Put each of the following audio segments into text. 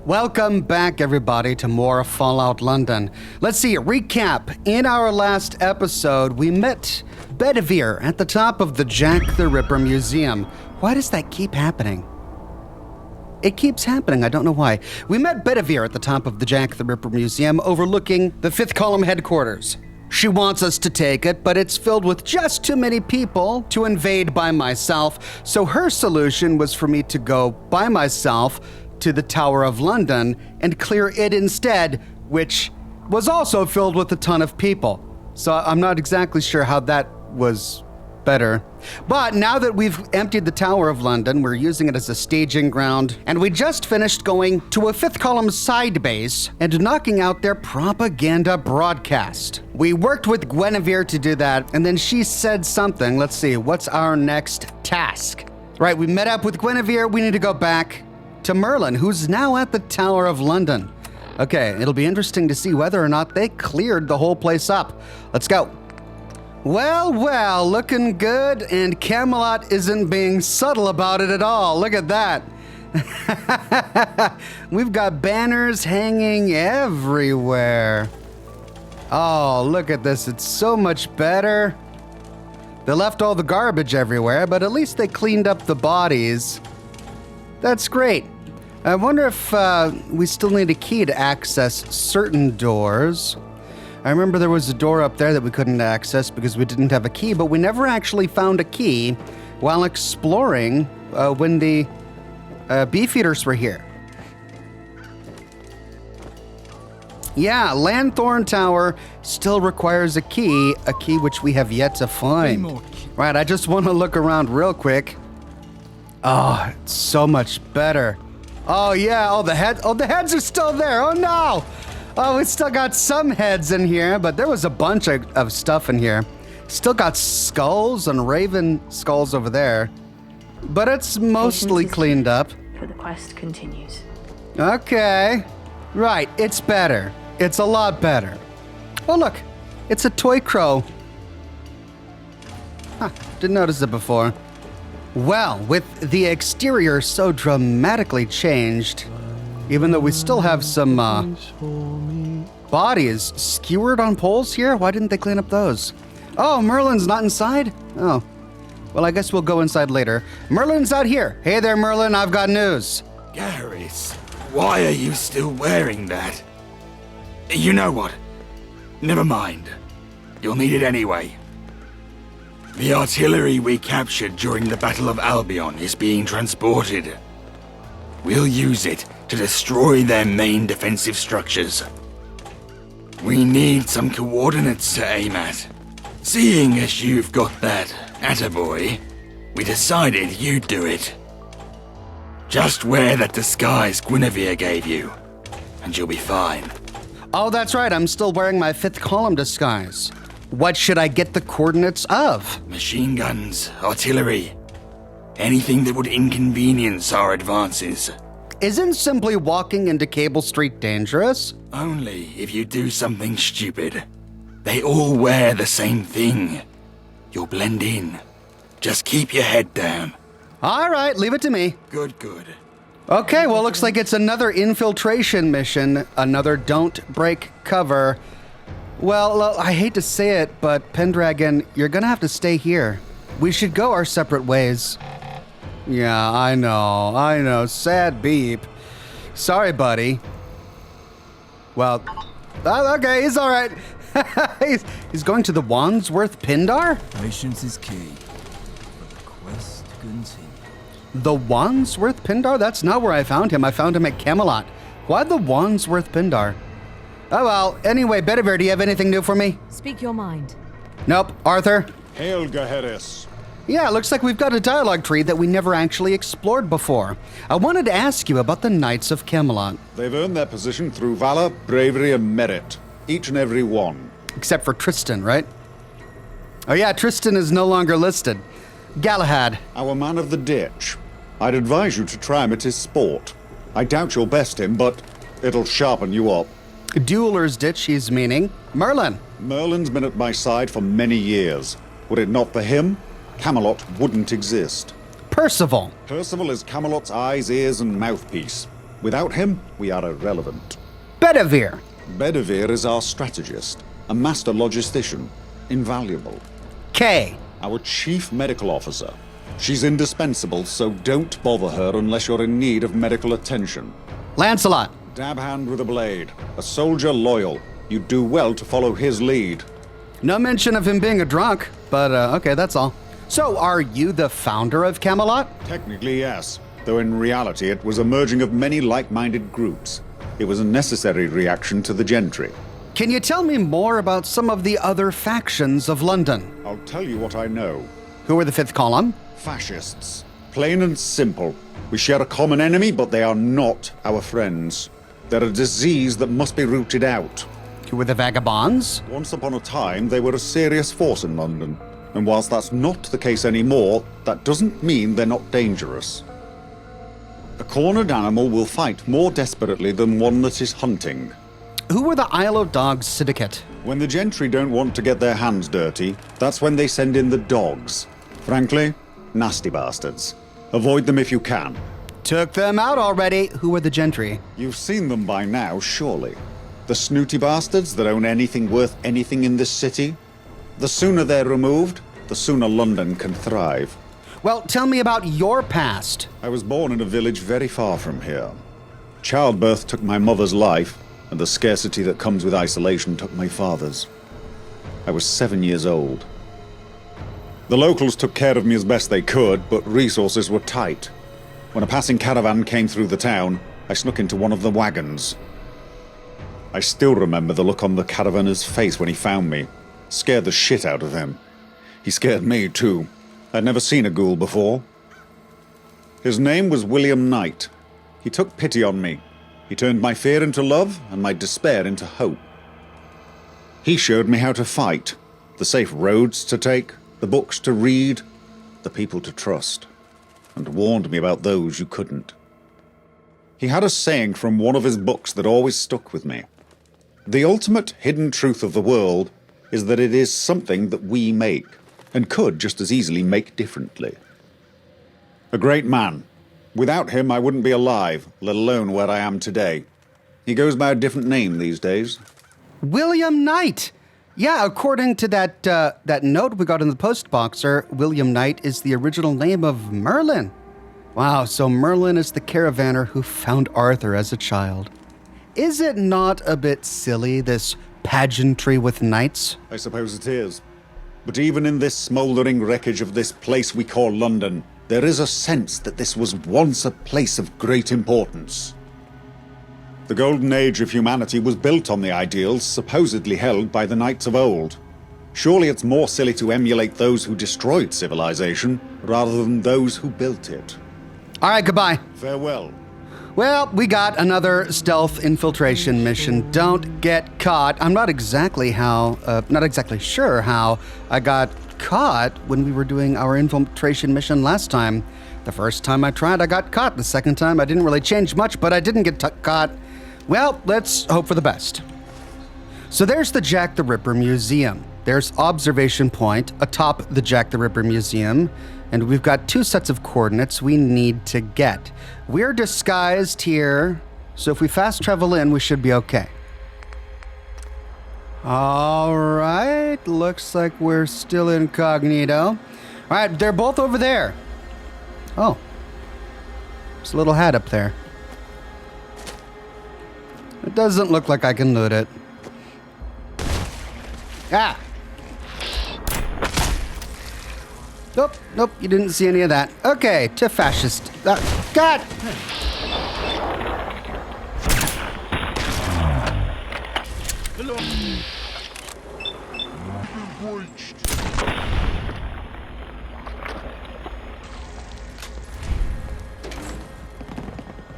Welcome back, everybody, to more Fallout London. Let's see, recap. In our last episode, we met Bedivere at the top of the Jack the Ripper Museum. Why does that keep happening? It keeps happening, I don't know why. We met Bedivere at the top of the Jack the Ripper Museum overlooking the 5th Column headquarters. She wants us to take it, but it's filled with just too many people to invade by myself, so her solution was for me to go by myself to the Tower of London and clear it instead, which was also filled with a ton of people. So I'm not exactly sure how that was better. But now that we've emptied the Tower of London, we're using it as a staging ground, and we just finished going to a 5th Column side base and knocking out their propaganda broadcast. We worked with Guinevere to do that, and then she said something. Let's see, what's our next task? Right, we met up with Guinevere. We need to go back to Merlin, who's now at the Tower of London. Okay, it'll be interesting to see whether or not they cleared the whole place up. Let's go. Well, looking good, and Camelot isn't being subtle about it at all. Look at that. We've got banners hanging everywhere. Oh, look at this. It's so much better. They left all the garbage everywhere, but at least they cleaned up the bodies. That's great. I wonder if we still need a key to access certain doors. I remember there was a door up there that we couldn't access because we didn't have a key, but we never actually found a key while exploring when the beefeaters were here. Yeah, Lanthorn Tower still requires a key which we have yet to find. Right, I just want to look around real quick. Oh, it's so much better. Oh yeah, the heads are still there. Oh no! Oh, we still got some heads in here, but there was a bunch of stuff in here. Still got skulls and raven skulls over there, but it's mostly cleaned up. For the quest continues. Okay, right, it's better. It's a lot better. Oh look, it's a toy crow. Huh, didn't notice it before. Well, with the exterior so dramatically changed, even though we still have some bodies skewered on poles here, why didn't they clean up those? Oh, Merlin's not inside? Oh, well, I guess we'll go inside later. Merlin's out here. Hey there, Merlin, I've got news. Garrus, why are you still wearing that? You know what? Never mind. You'll need it anyway. The artillery we captured during the Battle of Albion is being transported. We'll use it to destroy their main defensive structures. We need some coordinates to aim at. Seeing as you've got that attaboy, we decided you'd do it. Just wear that disguise Guinevere gave you, and you'll be fine. Oh, that's right, I'm still wearing my 5th Column disguise. What should I get the coordinates of? Machine guns, artillery, anything that would inconvenience our advances. Isn't simply walking into Cable Street dangerous? Only if you do something stupid. They all wear the same thing. You'll blend in. Just keep your head down. All right, leave it to me. Good. Okay, well, looks like it's another infiltration mission, another don't break cover. Well, I hate to say it, but Pendragon, you're gonna have to stay here. We should go our separate ways. Yeah, I know. Sad beep. Sorry, buddy. Well, okay, he's all right. he's going to the Wandsworth Pindar? Patience is key, but the quest continues. The Wandsworth Pindar? That's not where I found him. I found him at Camelot. Why the Wandsworth Pindar? Oh well, anyway, Bedivere, do you have anything new for me? Speak your mind. Nope. Arthur? Hail, Gaheris. Yeah, looks like we've got a dialogue tree that we never actually explored before. I wanted to ask you about the Knights of Camelot. They've earned their position through valor, bravery, and merit. Each and every one. Except for Tristan, right? Oh yeah, Tristan is no longer listed. Galahad. Our man of the ditch. I'd advise you to try him at his sport. I doubt you'll best him, but it'll sharpen you up. Dueler's ditch, he's meaning. Merlin. Merlin's been at my side for many years. Were it not for him, Camelot wouldn't exist. Percival. Percival is Camelot's eyes, ears, and mouthpiece. Without him, we are irrelevant. Bedivere. Bedivere is our strategist, a master logistician, invaluable. K. Our chief medical officer. She's indispensable, so don't bother her unless you're in need of medical attention. Lancelot. Dab hand with a blade. A soldier loyal. You'd do well to follow his lead. No mention of him being a drunk, but okay, that's all. So, are you the founder of Camelot? Technically, yes. Though in reality, it was a merging of many like-minded groups. It was a necessary reaction to the gentry. Can you tell me more about some of the other factions of London? I'll tell you what I know. Who are the Fifth Column? Fascists. Plain and simple. We share a common enemy, but they are not our friends. They're a disease that must be rooted out. Who are the Vagabonds? Once upon a time, they were a serious force in London. And whilst that's not the case anymore, that doesn't mean they're not dangerous. A cornered animal will fight more desperately than one that is hunting. Who are the Isle of Dogs Syndicate? When the gentry don't want to get their hands dirty, that's when they send in the dogs. Frankly, nasty bastards. Avoid them if you can. Took them out already. Who are the gentry? You've seen them by now, surely. The snooty bastards that own anything worth anything in this city. The sooner they're removed, the sooner London can thrive. Well, tell me about your past. I was born in a village very far from here. Childbirth took my mother's life, and the scarcity that comes with isolation took my father's. I was 7 years old. The locals took care of me as best they could, but resources were tight. When a passing caravan came through the town, I snuck into one of the wagons. I still remember the look on the caravaner's face when he found me. Scared the shit out of him. He scared me, too. I'd never seen a ghoul before. His name was William Knight. He took pity on me. He turned my fear into love and my despair into hope. He showed me how to fight, the safe roads to take, the books to read, the people to trust, and warned me about those you couldn't. He had a saying from one of his books that always stuck with me. The ultimate hidden truth of the world is that it is something that we make, and could just as easily make differently. A great man. Without him, I wouldn't be alive, let alone where I am today. He goes by a different name these days. William Knight. Yeah, according to that note we got in the post boxer, William Knight is the original name of Merlin. Wow, so Merlin is the caravaner who found Arthur as a child. Is it not a bit silly, this pageantry with knights? I suppose it is. But even in this smouldering wreckage of this place we call London, there is a sense that this was once a place of great importance. The golden age of humanity was built on the ideals supposedly held by the knights of old. Surely it's more silly to emulate those who destroyed civilization rather than those who built it. All right, goodbye. Farewell. Well, we got another stealth infiltration mission. Don't get caught. I'm not exactly sure how I got caught when we were doing our infiltration mission last time. The first time I tried, I got caught. The second time, I didn't really change much, but I didn't get caught. Well, let's hope for the best. So there's the Jack the Ripper Museum. There's Observation Point atop the Jack the Ripper Museum, and we've got 2 sets of coordinates we need to get. We're disguised here, so if we fast travel in, we should be okay. All right, looks like we're still incognito. All right, they're both over there. Oh, there's a little hat up there. It doesn't look like I can loot it. Ah! Nope, you didn't see any of that. Okay, to fascist. God!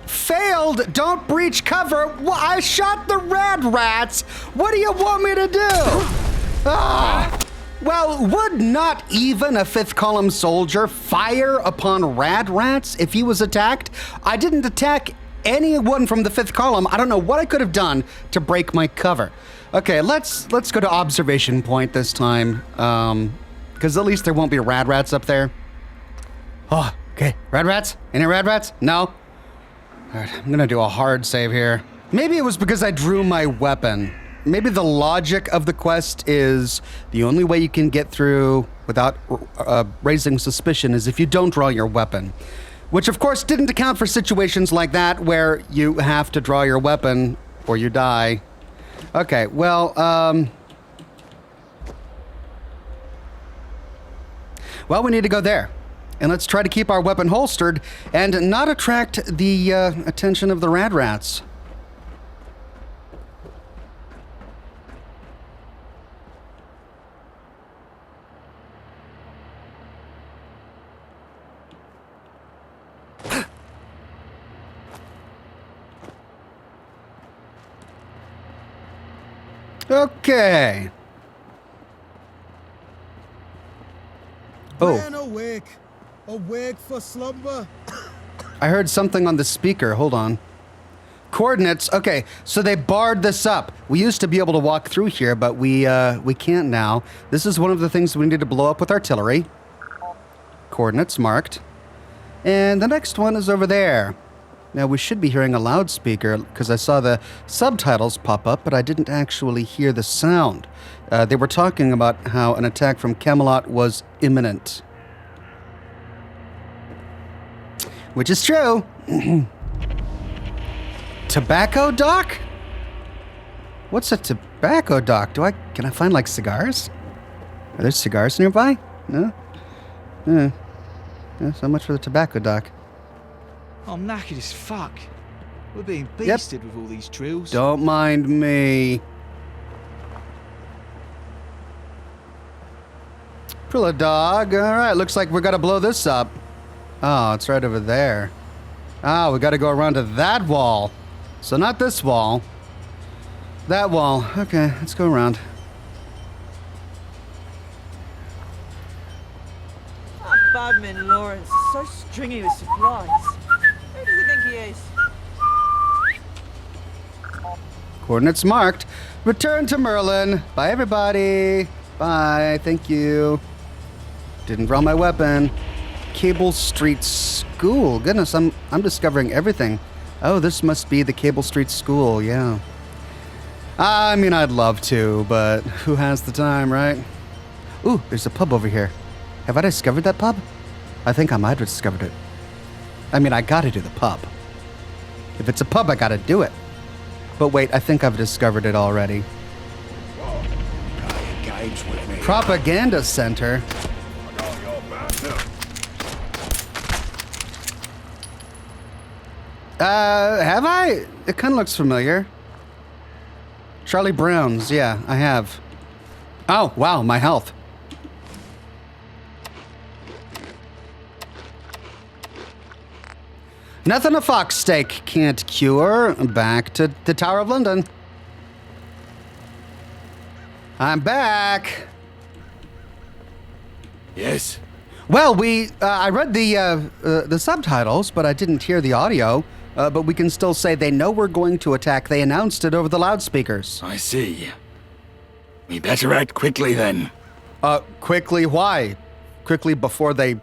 Failed! Don't breach cover! I shot the red rats! What do you want me to do? Ah! Well, would not even a 5th column soldier fire upon rad rats if he was attacked? I didn't attack anyone from the 5th column. I don't know what I could have done to break my cover. Okay, let's go to observation point this time, because at least there won't be rad rats up there. Oh, okay, rad rats? Any rad rats? No? Alright, I'm gonna do a hard save here. Maybe it was because I drew my weapon. Maybe the logic of the quest is the only way you can get through without raising suspicion is if you don't draw your weapon. Which, of course, didn't account for situations like that where you have to draw your weapon or you die. Okay, well, well, we need to go there. And let's try to keep our weapon holstered and not attract the attention of the rats. Okay. Oh. Man awake for slumber. I heard something on the speaker. Hold on. Coordinates. Okay, so they barred this up. We used to be able to walk through here, but we can't now. This is one of the things we need to blow up with artillery. Coordinates marked. And the next one is over there. Now, we should be hearing a loudspeaker because I saw the subtitles pop up, but I didn't actually hear the sound. They were talking about how an attack from Camelot was imminent. Which is true. Tobacco dock? What's a tobacco dock? Can I find, like, cigars? Are there cigars nearby? No? Yeah, so much for the tobacco dock. I'm knackered as fuck. We're being beasted with all these drills. Don't mind me. Pull a dog. All right, looks like we gotta blow this up. Oh, it's right over there. Oh, we gotta go around to that wall. So not this wall. That wall. Okay, let's go around. That badman Lawrence is so stringy with supplies. Who does he think he is? Coordinates marked. Return to Merlin. Bye, everybody. Bye. Thank you. Didn't draw my weapon. Cable Street School. Goodness, I'm discovering everything. Oh, this must be the Cable Street School. Yeah. I mean, I'd love to, but who has the time, right? Ooh, there's a pub over here. Have I discovered that pub? I think I might have discovered it. I mean, I gotta do the pub. If it's a pub, I gotta do it. But wait, I think I've discovered it already. Propaganda Center. Have I? It kind of looks familiar. Charlie Brown's, yeah, I have. Oh, wow, my health. Nothing a fox steak can't cure. Back to the Tower of London. I'm back. Yes? Well, I read the subtitles, but I didn't hear the audio. But we can still say they know we're going to attack. They announced it over the loudspeakers. I see. We better act quickly then. Quickly? Why? Quickly before they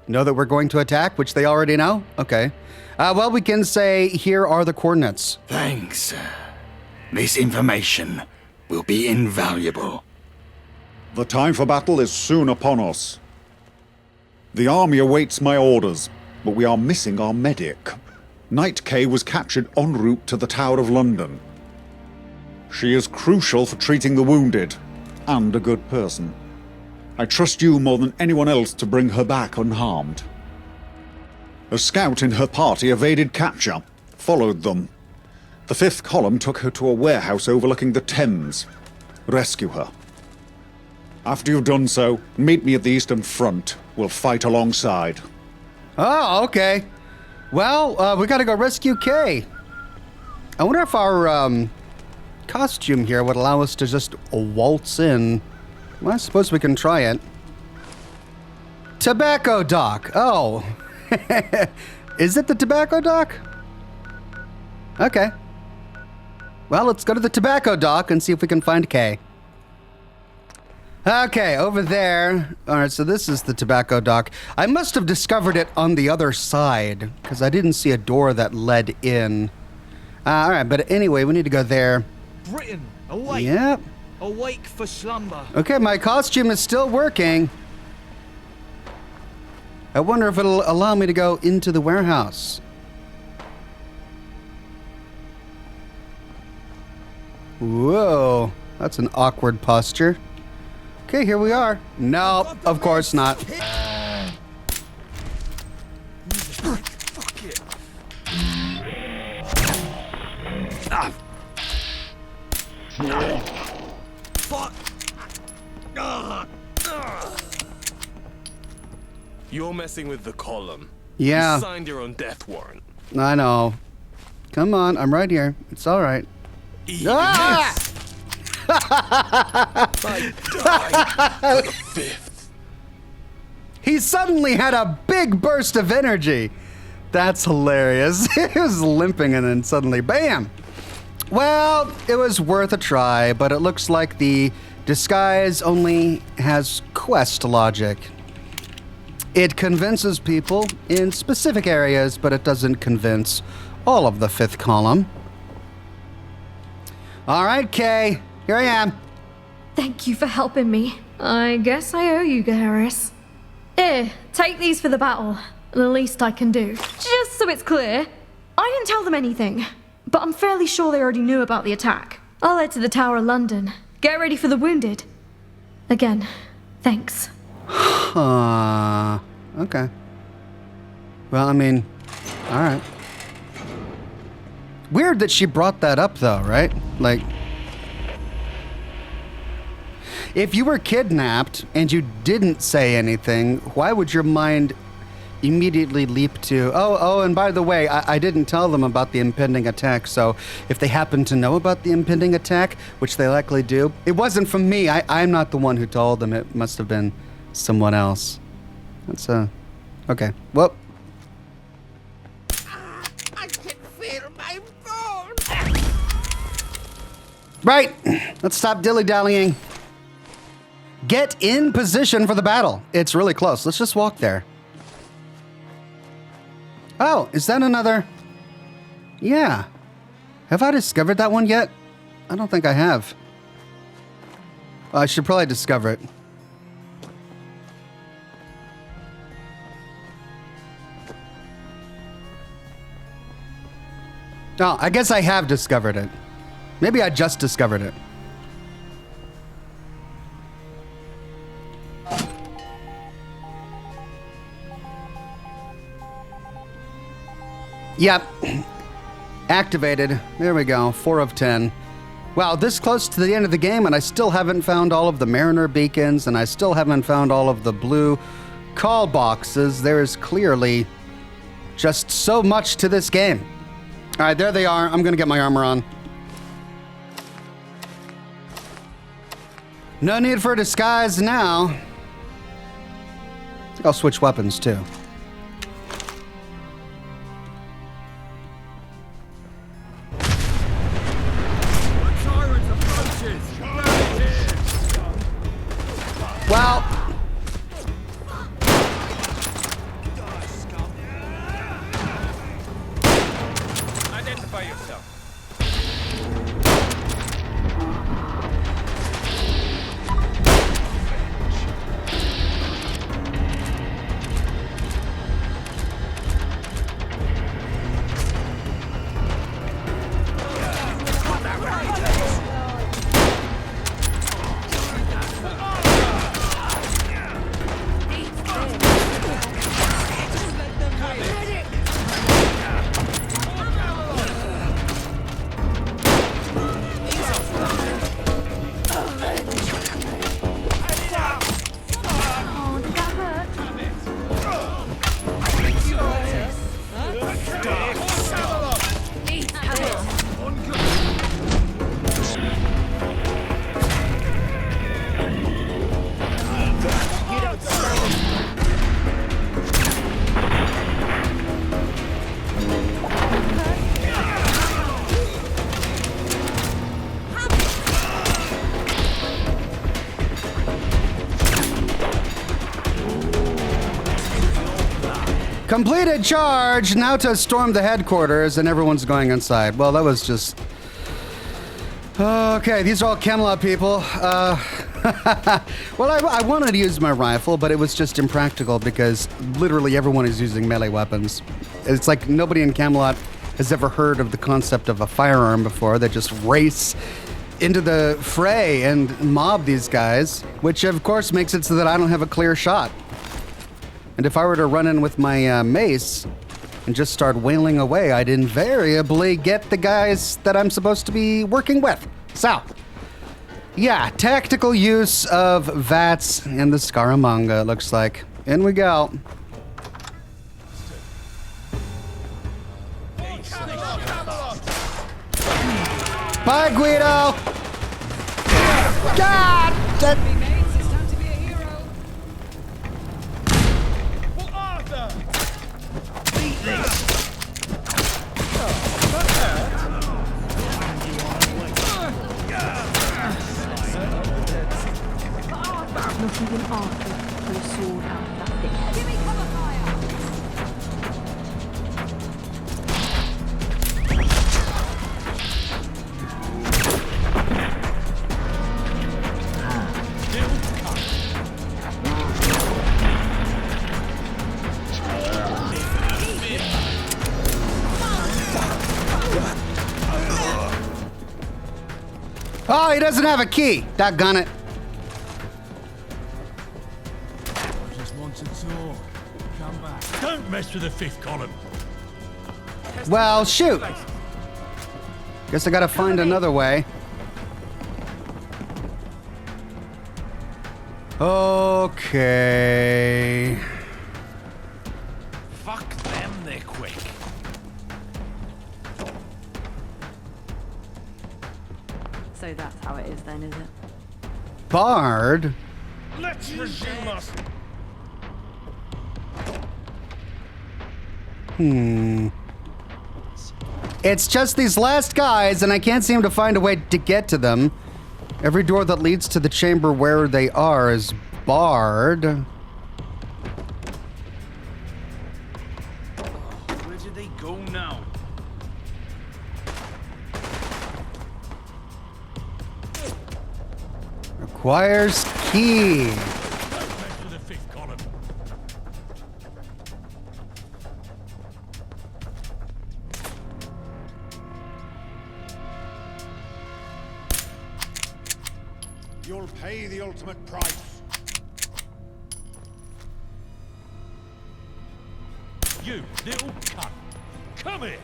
know that we're going to attack, which they already know? Okay. Well, we can say here are the coordinates. Thanks. This information will be invaluable. The time for battle is soon upon us. The army awaits my orders, but we are missing our medic. Night Kay was captured en route to the Tower of London. She is crucial for treating the wounded, and a good person. I trust you more than anyone else to bring her back unharmed. A scout in her party evaded capture, followed them. The 5th column took her to a warehouse overlooking the Thames. Rescue her. After you've done so, meet me at the Eastern Front. We'll fight alongside. Oh, okay. Well, we gotta go rescue Kay. I wonder if our costume here would allow us to just waltz in. Well, I suppose we can try it. Tobacco dock. Oh. Is it the tobacco dock? Okay. Well, let's go to the tobacco dock and see if we can find Kay. Okay, over there. All right, so this is the tobacco dock. I must have discovered it on the other side because I didn't see a door that led in. All right, but anyway, we need to go there. Britain, awake. Yep. Awake for slumber. Okay, my costume is still working. I wonder if it'll allow me to go into the warehouse. Whoa, that's an awkward posture. Okay, here we are. No, of course not. Fuck it. Fuck. You're messing with the column. Yeah. You signed your own death warrant. I know. Come on, I'm right here. It's all right. Ah! I died for the fifth. He suddenly had a big burst of energy. That's hilarious. He was limping and then suddenly, bam! Well, it was worth a try, but it looks like the disguise only has quest logic. It convinces people in specific areas, but it doesn't convince all of the fifth column. All right, Kay, here I am. Thank you for helping me. I guess I owe you, Garrus. Here, take these for the battle. The least I can do. Just so it's clear, I didn't tell them anything, but I'm fairly sure they already knew about the attack. I'll head to the Tower of London. Get ready for the wounded. Again, thanks. Okay. Well, I mean, all right. Weird that she brought that up, though, right? Like, if you were kidnapped and you didn't say anything, why would your mind immediately leap to, oh, and by the way, I didn't tell them about the impending attack, so if they happen to know about the impending attack, which they likely do, it wasn't from me. I'm not the one who told them. It must have been someone else. That's, okay. Well. I can feel my bones. Right. Let's stop dilly-dallying. Get in position for the battle. It's really close. Let's just walk there. Oh, is that another? Yeah. Have I discovered that one yet? I don't think I have. I should probably discover it. Oh, I guess I have discovered it. Maybe I just discovered it. Yep. Activated. There we go. 4 of 10. Wow, this close to the end of the game, and I still haven't found all of the Mariner beacons, and I still haven't found all of the blue call boxes. There is clearly just so much to this game. All right, there they are. I'm going to get my armor on. No need for a disguise now. I think I'll switch weapons, too. Well, Identify yourself. Completed charge! Now to storm the headquarters, and everyone's going inside. Well, that was just... Okay, these are all Camelot people. Well, I wanted to use my rifle, but it was just impractical because literally everyone is using melee weapons. It's like nobody in Camelot has ever heard of the concept of a firearm before. They just race into the fray and mob these guys, which of course makes it so that I don't have a clear shot. And if I were to run in with my mace and just start wailing away, I'd invariably get the guys that I'm supposed to be working with. So, yeah, tactical use of VATS and the Scaramanga, it looks like. In we go. Bye, Guido! God! Not even Arthur could pull a sword out of that dickhead. Give me cover fire! Oh, he doesn't have a key. Doggone it. Don't mess with the fifth column. Well, shoot. Guess I gotta find another way. Okay. Fuck them, they're quick. So that's how it is then, is it? Bard? Let's resume us. It's just these last guys, and I can't seem to find a way to get to them. Every door that leads to the chamber where they are is barred. Where did they go now? Requires key. Don't mess with the fifth column. You'll pay the ultimate price. You little cunt. Come here.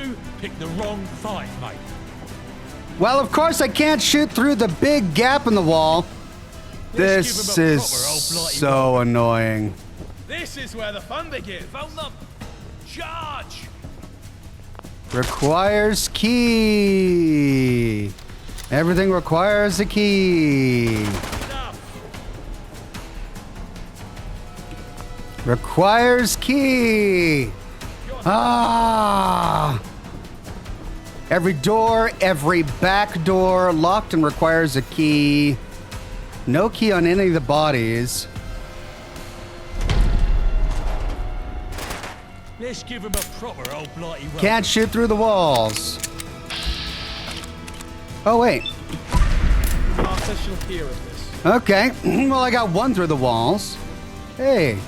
You picked the wrong fight, mate. Well, of course I can't shoot through the big gap in the wall. Let's This give 'em a is proper old blighty so annoying. This is where the fun begins. Found them. Charge. Requires key. Everything requires a key. Enough. Requires key. Ah. Every door, every back door locked and requires a key. No key on any of the bodies. Let's give him a proper old blighty welcome. Can't shoot through the walls. Oh, wait. Arthur shall hear of this. Okay. Well, I got one through the walls. Hey.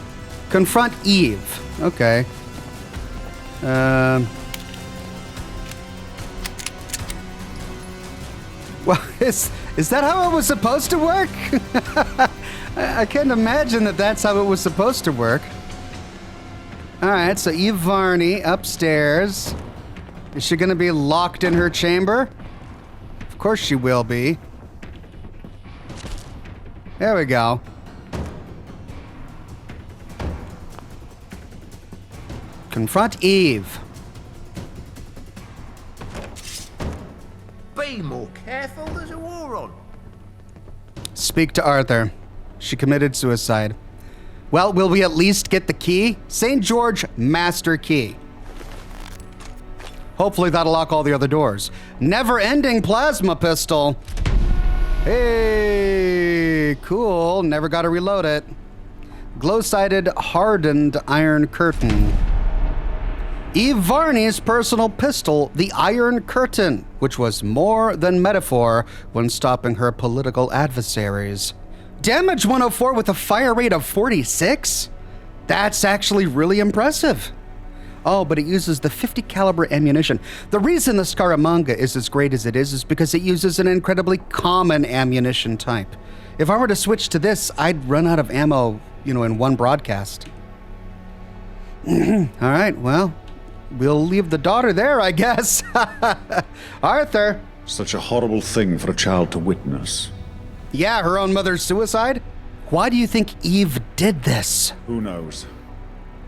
Confront Eve. Okay. Well, is that how it was supposed to work? I can't imagine that that's how it was supposed to work. All right, so Eve Varney upstairs. Is she gonna be locked in her chamber? Of course she will be. There we go. Confront Eve. Be more careful, there's a war on. Speak to Arthur. She committed suicide. Well, will we at least get the key? St. George Master Key. Hopefully that'll lock all the other doors. Never-ending plasma pistol. Hey, cool. Never got to reload it. Glow-sighted, hardened iron curtain. Eve Varney's personal pistol, the Iron Curtain, which was more than metaphor when stopping her political adversaries. Damage 104 with a fire rate of 46? That's actually really impressive. Oh, but it uses the 50 caliber ammunition. The reason the Scaramanga is as great as it is because it uses an incredibly common ammunition type. If I were to switch to this, I'd run out of ammo, in one broadcast. All right, well, we'll leave the daughter there, I guess. Arthur. Such a horrible thing for a child to witness. Yeah, her own mother's suicide? Why do you think Eve did this? Who knows?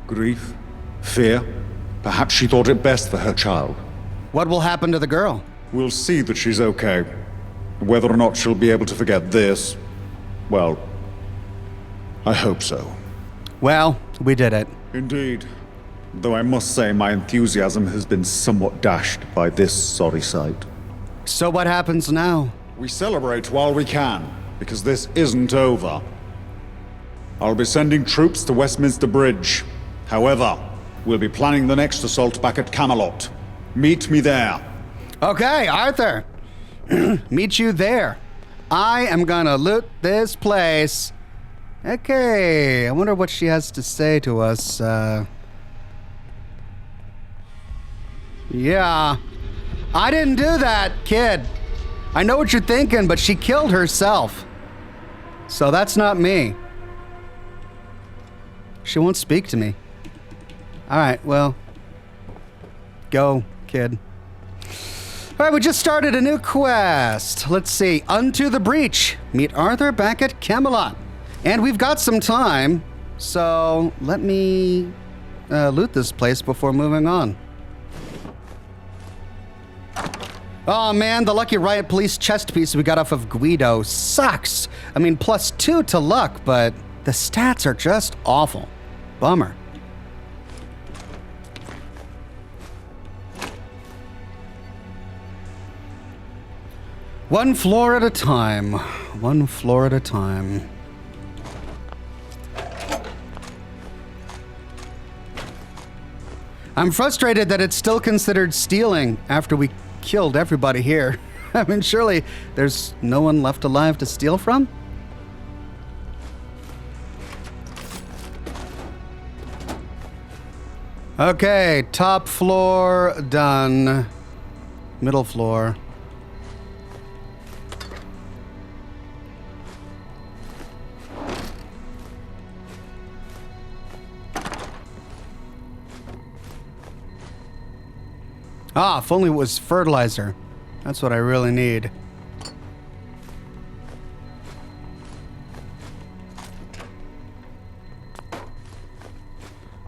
Grief? Fear? Perhaps she thought it best for her child. What will happen to the girl? We'll see that she's okay. Whether or not she'll be able to forget this, well, I hope so. Well, we did it. Indeed. Though I must say my enthusiasm has been somewhat dashed by this sorry sight. So what happens now? We celebrate while we can, because this isn't over. I'll be sending troops to Westminster Bridge. However, we'll be planning the next assault back at Camelot. Meet me there. Okay, Arthur. Meet you there. I am gonna loot this place. Okay, I wonder what she has to say to us. Yeah. I didn't do that, kid. I know what you're thinking, but she killed herself. So that's not me. She won't speak to me. All right, well, go, kid. All right, we just started a new quest. Let's see, Unto the Breach. Meet Arthur back at Camelot. And we've got some time, so let me loot this place before moving on. Oh man, the Lucky Riot Police chest piece we got off of Guido sucks. I mean, +2 to luck, but the stats are just awful. Bummer. One floor at a time. One floor at a time. I'm frustrated that it's still considered stealing after we killed everybody here. I mean, surely there's no one left alive to steal from? Okay, top floor done. Middle floor. Ah, if only it was fertilizer. That's what I really need.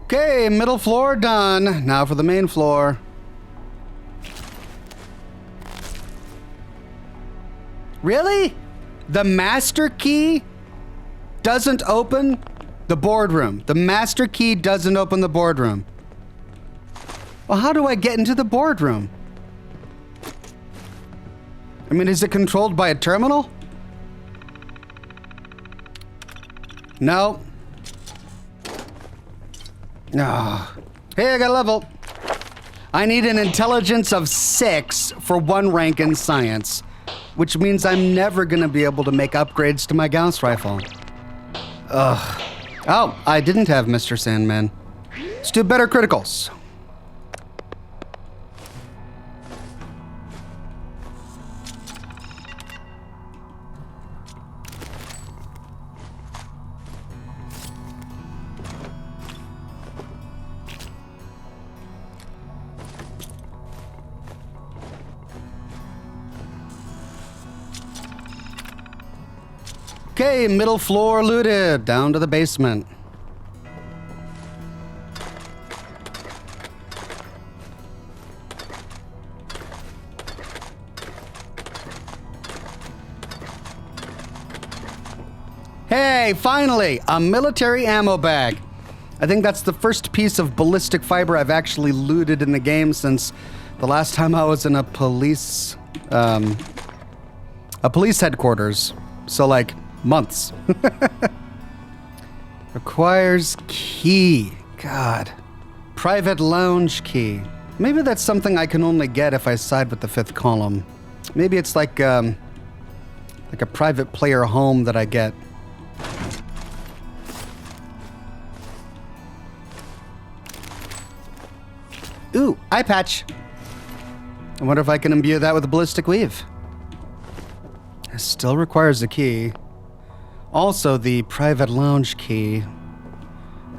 Okay, middle floor done. Now for the main floor. Really? The master key doesn't open the boardroom. The master key doesn't open the boardroom. Well, how do I get into the boardroom? I mean, is it controlled by a terminal? No. Ah. Hey, I got a level. I need an intelligence of 6 for 1 rank in science, which means I'm never gonna be able to make upgrades to my Gauss rifle. Ugh. Oh, I didn't have Mr. Sandman. Let's do better criticals. Okay, middle floor looted. Down to the basement. Hey, finally, a military ammo bag. I think that's the first piece of ballistic fiber I've actually looted in the game since the The last time I was in a police headquarters. So like months. Requires key. God. Private lounge key. Maybe that's something I can only get if I side with the 5th column. Maybe it's like a private player home that I get. Ooh, eye patch. I wonder if I can imbue that with a ballistic weave. It still requires a key. Also, the private lounge key.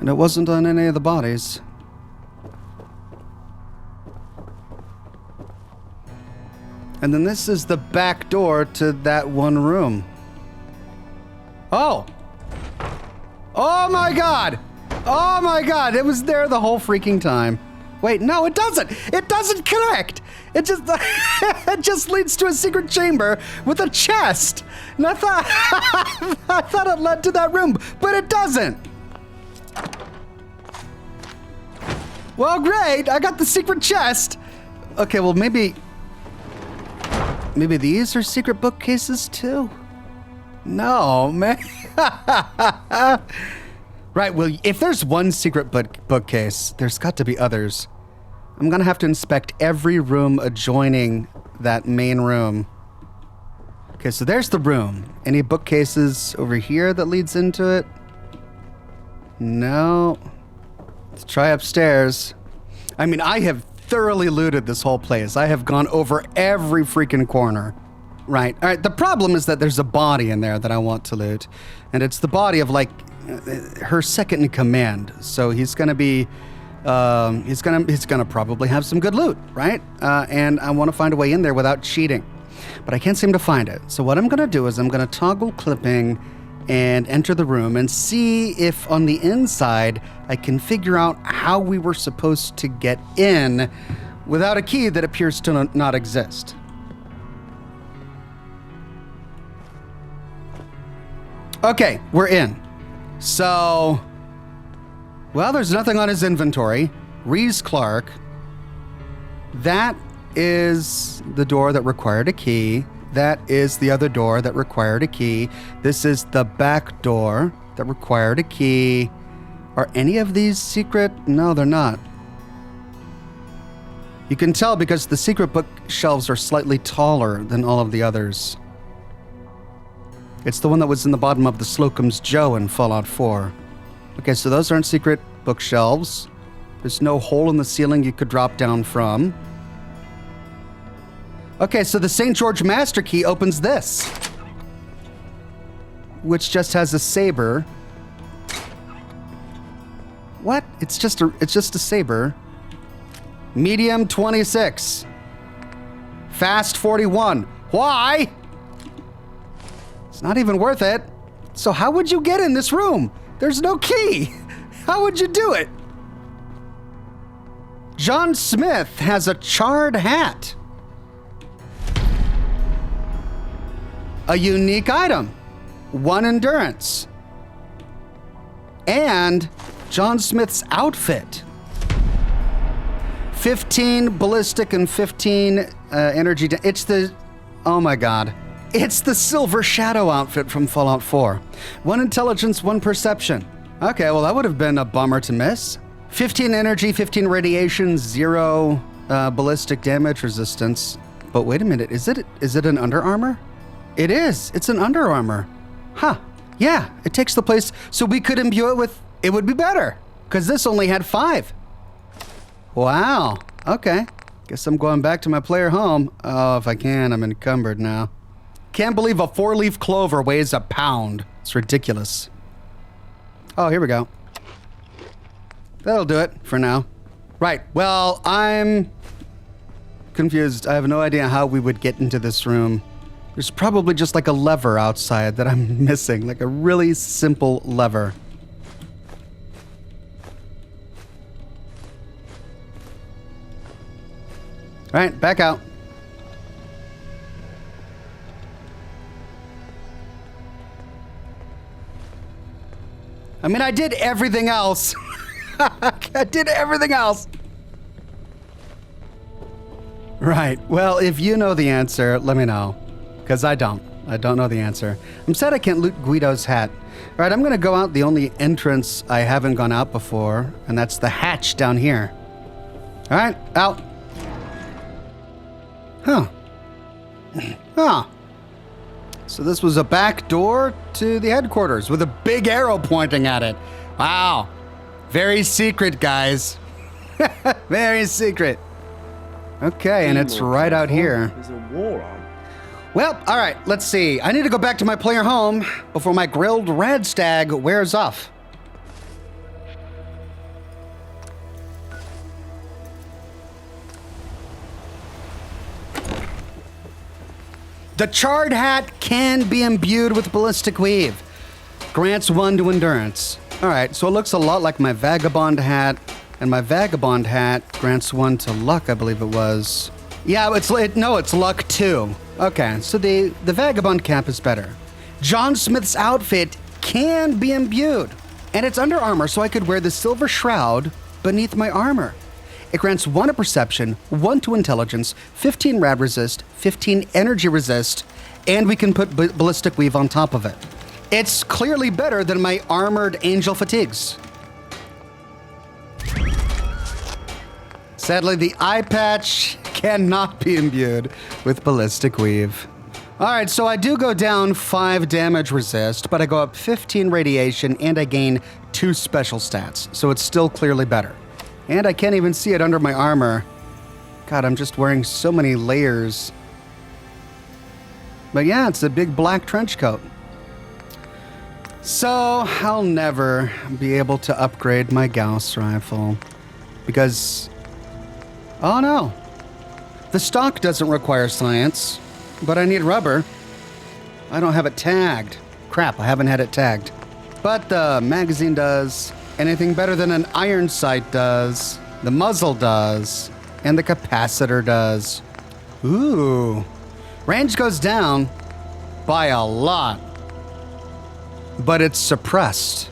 And it wasn't on any of the bodies. And then this is the back door to that one room. Oh! Oh my god! Oh my god! It was there the whole freaking time. Wait, no, it doesn't! It doesn't connect! It just it just leads to a secret chamber with a chest! And I thought it led to that room, but it doesn't! Well, great! I got the secret chest! Okay, well, maybe these are secret bookcases too? No, man. Right, well, if there's one secret bookcase, there's got to be others. I'm gonna have to inspect every room adjoining that main room. Okay, so there's the room. Any bookcases over here that leads into it? No. Let's try upstairs. I mean, I have thoroughly looted this whole place. I have gone over every freaking corner. Right. All right. The problem is that there's a body in there that I want to loot. And it's the body of, like, her second in command. So he's going to be... he's gonna probably have some good loot, right? And I want to find a way in there without cheating. But I can't seem to find it. So what I'm going to do is I'm going to toggle clipping and enter the room and see if on the inside I can figure out how we were supposed to get in without a key that appears to not exist. Okay, we're in. So, well, there's nothing on his inventory. Reese Clark. That is the door that required a key. That is the other door that required a key. This is the back door that required a key. Are any of these secret? No, they're not. You can tell because the secret bookshelves are slightly taller than all of the others. It's the one that was in the bottom of the Slocum's Joe in Fallout 4. Okay, so those aren't secret bookshelves. There's no hole in the ceiling you could drop down from. Okay, so the St. George Master Key opens this, which just has a saber. What? It's just a saber. Medium 26. Fast 41. Why? It's not even worth it. So how would you get in this room? There's no key. How would you do it? John Smith has a charred hat. A unique item. 1 endurance. And John Smith's outfit. 15 ballistic and 15 energy. It's the... Oh my god. It's the Silver Shadow outfit from Fallout 4. 1 intelligence, 1 perception. Okay, well that would have been a bummer to miss. 15 energy, 15 radiation, 0 ballistic damage resistance. But wait a minute, is it an Under Armor? It is. It's an Under Armor. Huh. Yeah, it takes the place, so we could imbue it with... It would be better, because this only had 5. Wow. Okay. Guess I'm going back to my player home. Oh, if I can, I'm encumbered now. Can't believe a 4-leaf clover weighs a pound. It's ridiculous. Oh, here we go. That'll do it for now. Right, well, I'm confused. I have no idea how we would get into this room. There's probably just like a lever outside that I'm missing, like a really simple lever. All right, back out. I mean, I did everything else. I did everything else. Right. Well, if you know the answer, let me know. Because I don't. I don't know the answer. I'm sad I can't loot Guido's hat. All right, I'm going to go out the only entrance I haven't gone out before, and that's the hatch down here. All right, out. Huh. Huh. So this was a back door to the headquarters with a big arrow pointing at it. Wow. Very secret, guys. Very secret. Okay, and it's right out here. There's a war on. Well, all right, let's see. I need to go back to my player home before my grilled red stag wears off. The charred hat can be imbued with ballistic weave. Grants 1 to endurance. All right, so it looks a lot like my vagabond hat, and my vagabond hat grants 1 to luck, I believe it was. Yeah, it's luck 2. Okay, so the vagabond cap is better. John Smith's outfit can be imbued, and it's under armor, so I could wear the silver shroud beneath my armor. It grants 1 to perception, 1 to intelligence, 15 rad resist, 15 energy resist, and we can put ballistic weave on top of it. It's clearly better than my armored angel fatigues. Sadly, the eye patch cannot be imbued with ballistic weave. All right, so I do go down 5 damage resist, but I go up 15 radiation and I gain 2 special stats, so it's still clearly better. And I can't even see it under my armor. God, I'm just wearing so many layers. But yeah, it's a big black trench coat. So I'll never be able to upgrade my Gauss rifle because, oh no, the stock doesn't require science, but I need rubber. I don't have it tagged. Crap, I haven't had it tagged. But the magazine does. Anything better than an iron sight does. The muzzle does. And the capacitor does. Ooh. Range goes down by a lot. But it's suppressed.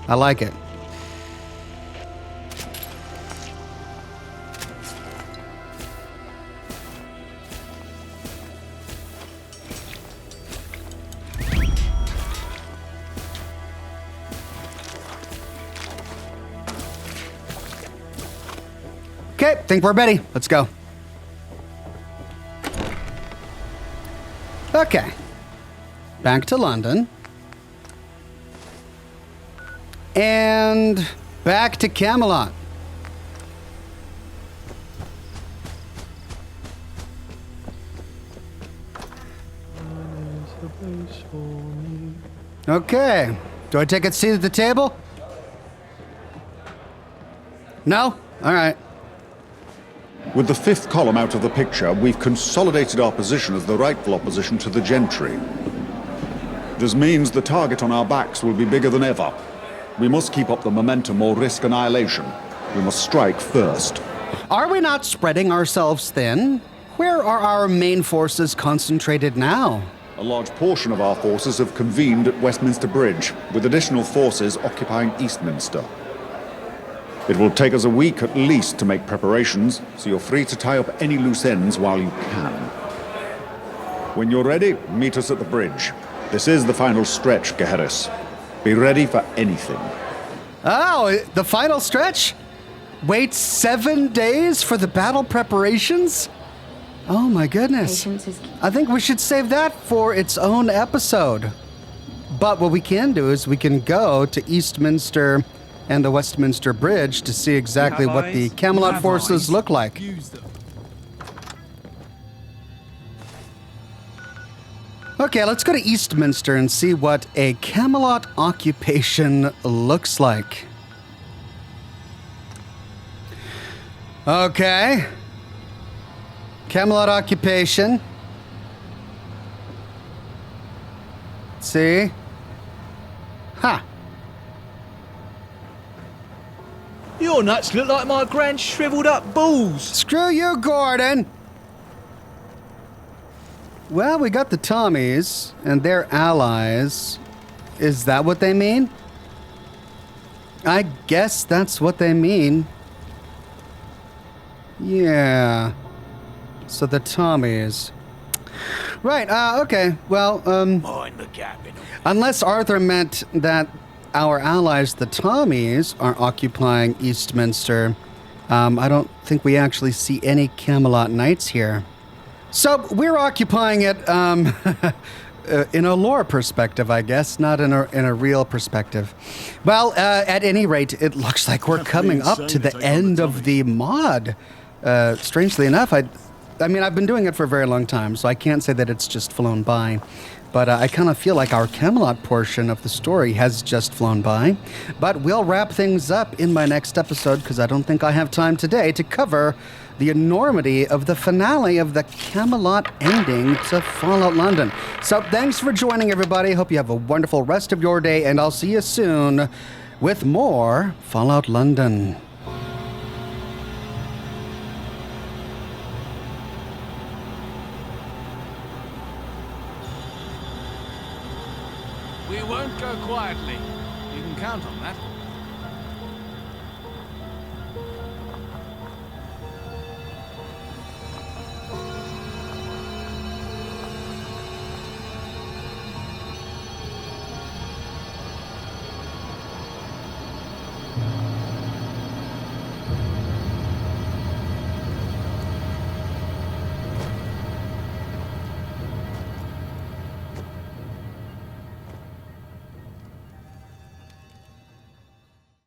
I like it. Okay, think we're ready. Let's go. Okay. Back to London. And back to Camelot. Okay. Do I take a seat at the table? No? All right. With the 5th column out of the picture, we've consolidated our position as the rightful opposition to the gentry. This means the target on our backs will be bigger than ever. We must keep up the momentum or risk annihilation. We must strike first. Are we not spreading ourselves thin? Where are our main forces concentrated now? A large portion of our forces have convened at Westminster Bridge, with additional forces occupying Eastminster. It will take us a week at least to make preparations, so you're free to tie up any loose ends while you can. When you're ready, meet us at the bridge. This is the final stretch, Geheris. Be ready for anything. Oh, the final stretch? Wait 7 days for the battle preparations? Oh my goodness. I think we should save that for its own episode. But what we can do is we can go to Eastminster and the Westminster Bridge to see exactly what the Camelot forces look like. Okay, let's go to Eastminster and see what a Camelot occupation looks like. Okay. Camelot occupation. Let's see. Ha! Your nuts look like my grand shriveled up balls. Screw you, Gordon! Well, we got the Tommies and their allies. Is that what they mean? I guess that's what they mean. Yeah. So the Tommies. Right, okay. Well, Mind the gap in unless Arthur meant that our allies, the Tommies, are occupying Eastminster, I don't think we actually see any Camelot Knights here. So we're occupying it, in a lore perspective, I guess, not in a real perspective. Well, at any rate, it looks like we're coming up to the end of the mod. Strangely enough, I mean, I've been doing it for a very long time, so I can't say that it's just flown by. But I kind of feel like our Camelot portion of the story has just flown by. But we'll wrap things up in my next episode, because I don't think I have time today to cover the enormity of the finale of the Camelot ending to Fallout London. So thanks for joining, everybody. Hope you have a wonderful rest of your day, and I'll see you soon with more Fallout London. We won't go quietly. You can count on that.